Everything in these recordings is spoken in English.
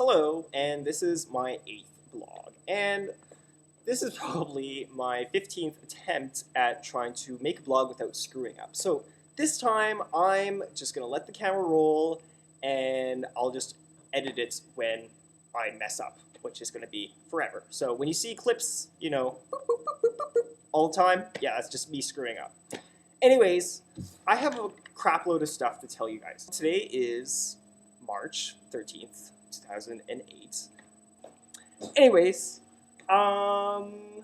Hello, and this is my 8th blog, and this is probably my 15th attempt at trying to make a blog without screwing up. So this time I'm just going to let the camera roll, and I'll just edit it when I mess up, which is going to be forever. So when you see clips, you know, boop, boop, boop, boop, boop, boop, all the time, yeah, that's just me screwing up. Anyways, I have a crap load of stuff to tell you guys. Today is March 13th. 2008. Anyways, and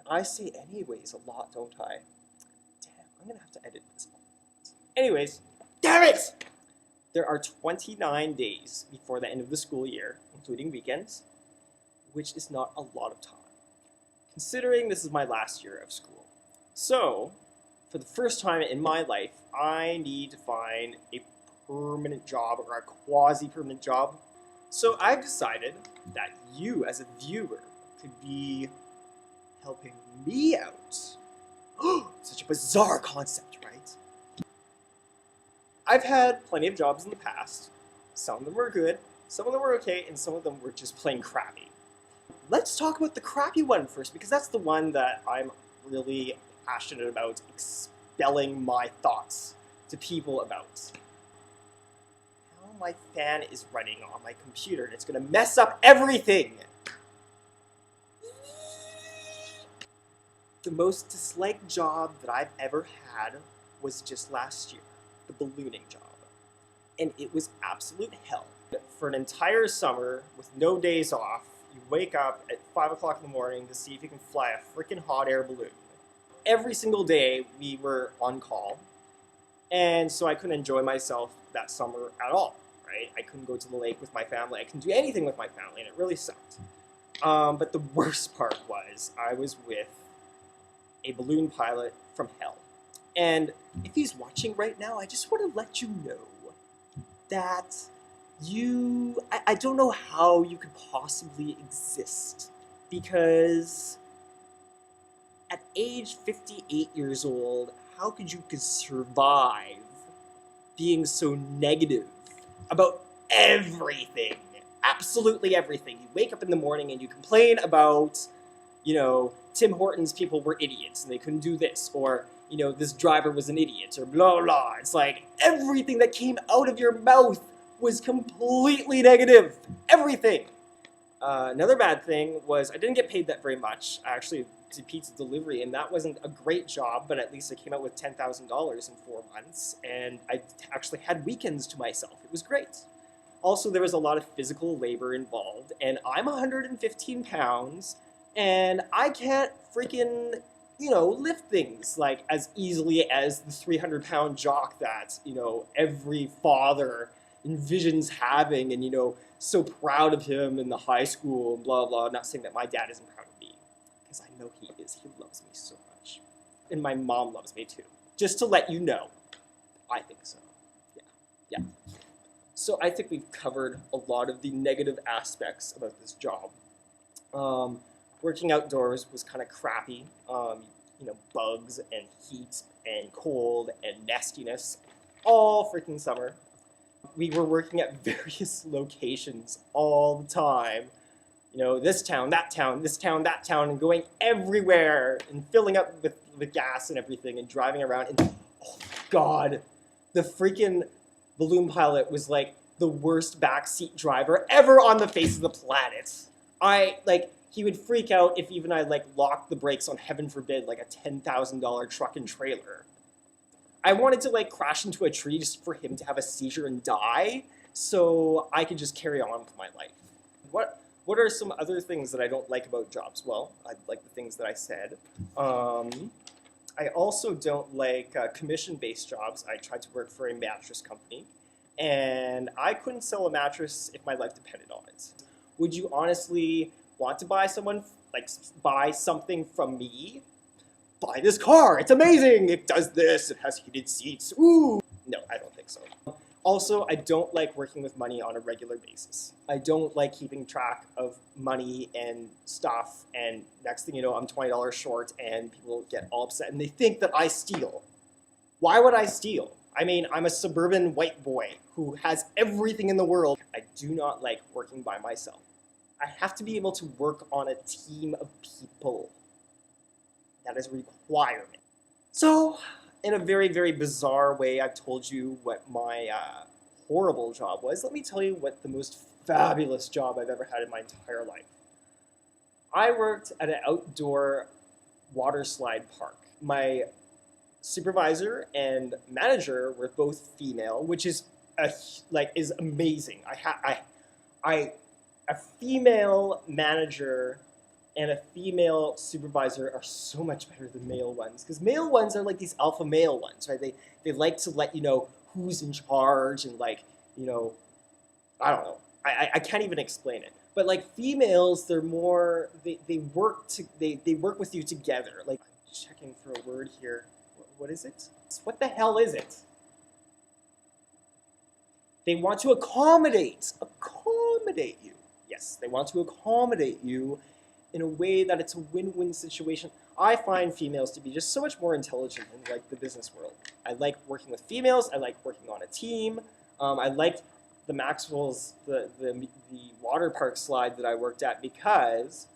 I say anyways a lot, don't I? Damn, I'm gonna have to edit this. Anyways, damn it! There are 29 days before the end of the school year, including weekends, which is not a lot of time, considering this is my last year of school. So, for the first time in my life, I need to find a permanent job or a quasi-permanent job. So I've decided that you as a viewer could be helping me out. Such a bizarre concept, right? I've had plenty of jobs in the past. Some of them were good, some of them were okay, and some of them were just plain crappy. Let's talk about the crappy one first, because that's the one that I'm really passionate about expelling my thoughts to people about. My fan is running on my computer and it's gonna mess up everything. The most disliked job that I've ever had was just last year, the ballooning job. And it was absolute hell. For an entire summer with no days off, you wake up at 5 o'clock in the morning to see if you can fly a freaking hot air balloon. Every single day we were on call, and so I couldn't enjoy myself that summer at all. Right? I couldn't go to the lake with my family. I couldn't do anything with my family, and it really sucked. But the worst part was I was with a balloon pilot from hell. And if he's watching right now, I just want to let you know that I don't know how you could possibly exist, because at age 58 years old, how could you survive being so negative about everything, absolutely everything? You wake up in the morning and you complain about, you know, Tim Hortons people were idiots and they couldn't do this, or, you know, this driver was an idiot, or blah, blah. It's like everything that came out of your mouth was completely negative. Everything. Another bad thing was I didn't get paid that very much. I actually did pizza delivery, and that wasn't a great job, but at least I came out with $10,000 in 4 months, and I actually had weekends to myself. It was great. Also, there was a lot of physical labor involved, and I'm 115 pounds, and I can't freaking, you know, lift things like as easily as the 300-pound jock that, you know, every father envisions having, and, you know, so proud of him in the high school, and blah, blah. I'm not saying that my dad isn't proud of me, because I know he is. He loves me so much. And my mom loves me too. Just to let you know, I think so. Yeah. So I think we've covered a lot of the negative aspects about this job. Working outdoors was kind of crappy. You know, bugs and heat and cold and nastiness all freaking summer. We were working at various locations all the time. You know, this town, that town, this town, that town, and going everywhere and filling up with gas and everything and driving around. And oh God, the freaking balloon pilot was like the worst backseat driver ever on the face of the planet. He would freak out if even I locked the brakes on, heaven forbid, like a $10,000 truck and trailer. I wanted to crash into a tree just for him to have a seizure and die, so I could just carry on with my life. What are some other things that I don't like about jobs? Well, I like the things that I said. I also don't like commission-based jobs. I tried to work for a mattress company, and I couldn't sell a mattress if my life depended on it. Would you honestly want to buy something from me? Buy this car, it's amazing, it does this, it has heated seats, ooh. No, I don't think so. Also, I don't like working with money on a regular basis. I don't like keeping track of money and stuff, and next thing you know, I'm $20 short, and people get all upset, and they think that I steal. Why would I steal? I mean, I'm a suburban white boy who has everything in the world. I do not like working by myself. I have to be able to work on a team of people. That is a requirement. So, in a very, very bizarre way, I've told you what my horrible job was. Let me tell you what the most fabulous job I've ever had in my entire life. I worked at an outdoor water slide park. My supervisor and manager were both female, which is is amazing. A female manager and a female supervisor are so much better than male ones, because male ones are like these alpha male ones, right? They like to let you know who's in charge, and like, you know, I don't know. I can't even explain it. But like females, they're more they work with you together. Like, I'm checking for a word here. What is it? What the hell is it? They want to accommodate you. Yes, they want to accommodate you in a way that it's a win-win situation. I find females to be just so much more intelligent in like the business world. I like working with females. I like working on a team. I liked the Maxwell's the water park slide that I worked at, because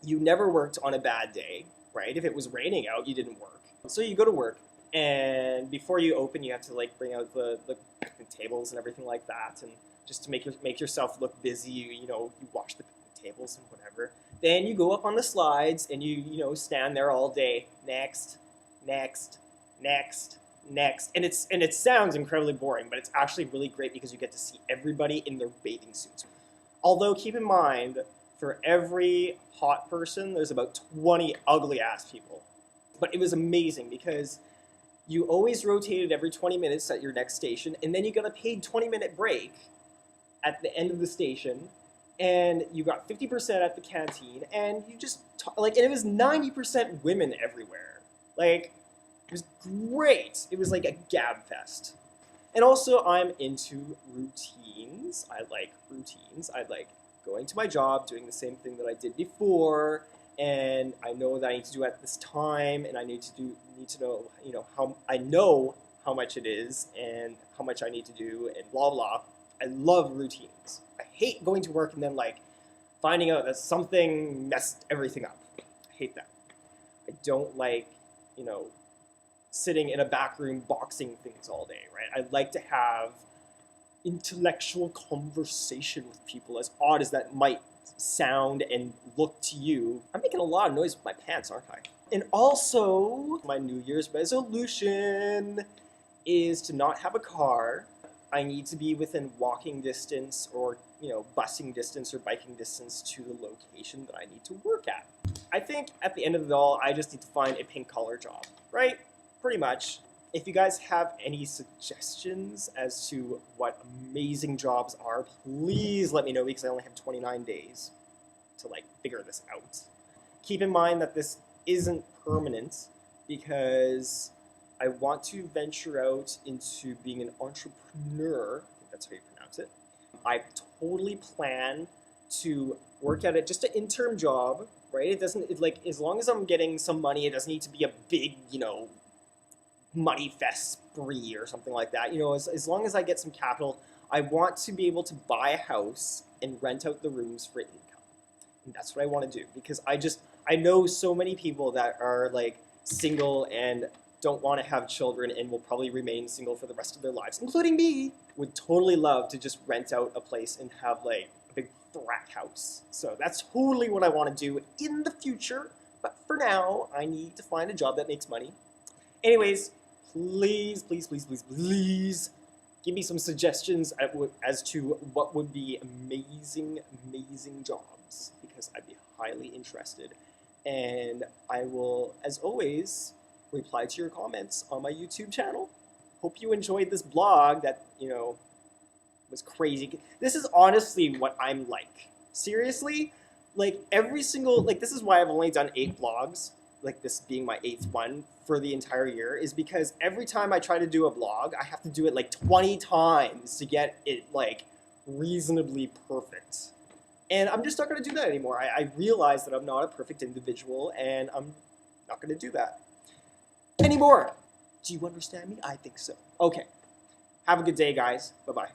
you never worked on a bad day, right? If it was raining out, you didn't work. So you go to work, and before you open, you have to like bring out the tables and everything like that, and just to make yourself look busy, you know, you wash the tables and whatever. Then you go up on the slides and you stand there all day. Next, next, next, next, and it sounds incredibly boring, but it's actually really great because you get to see everybody in their bathing suits. Although keep in mind, for every hot person, there's about 20 ugly ass people. But it was amazing because you always rotated every 20 minutes at your next station, and then you got a paid 20-minute break at the end of the station, and you got 50% at the canteen, and you just and it was 90% women everywhere. Like, it was great. It was like a gab fest. And also, I'm into routines. I like routines. I like going to my job, doing the same thing that I did before, and I know that I need to do it at this time, and I need to know, how much it is and how much I need to do, and blah blah. I love routines. I hate going to work and then like finding out that something messed everything up. I hate that. I don't like, sitting in a back room boxing things all day, right? I like to have intellectual conversation with people, as odd as that might sound and look to you. I'm making a lot of noise with my pants, aren't I? And also, my New Year's resolution is to not have a car. I need to be within walking distance or, busing distance or biking distance to the location that I need to work at. I think at the end of it all, I just need to find a pink collar job, right? Pretty much. If you guys have any suggestions as to what amazing jobs are, please let me know, because I only have 29 days to figure this out. Keep in mind that this isn't permanent, because I want to venture out into being an entrepreneur. I think that's how you pronounce it. I totally plan to work at it, just an interim job, right? As long as I'm getting some money, it doesn't need to be a big, money fest spree or something like that. As long as I get some capital, I want to be able to buy a house and rent out the rooms for income. And that's what I want to do, because I know so many people that are single and don't want to have children and will probably remain single for the rest of their lives, including me. Would totally love to just rent out a place and have a big frat house. So that's totally what I want to do in the future. But for now, I need to find a job that makes money. Anyways, please give me some suggestions as to what would be amazing jobs, because I'd be highly interested. And I will, as always, reply to your comments on my YouTube channel. Hope you enjoyed this blog that, was crazy. This is honestly what I'm like. Seriously, every single, this is why I've only done 8 vlogs, this being my 8th one for the entire year, is because every time I try to do a vlog, I have to do it 20 times to get it reasonably perfect. And I'm just not going to do that anymore. I realize that I'm not a perfect individual, and I'm not going to do that anymore. Do you understand me? I think so. Okay. Have a good day, guys. Bye-bye.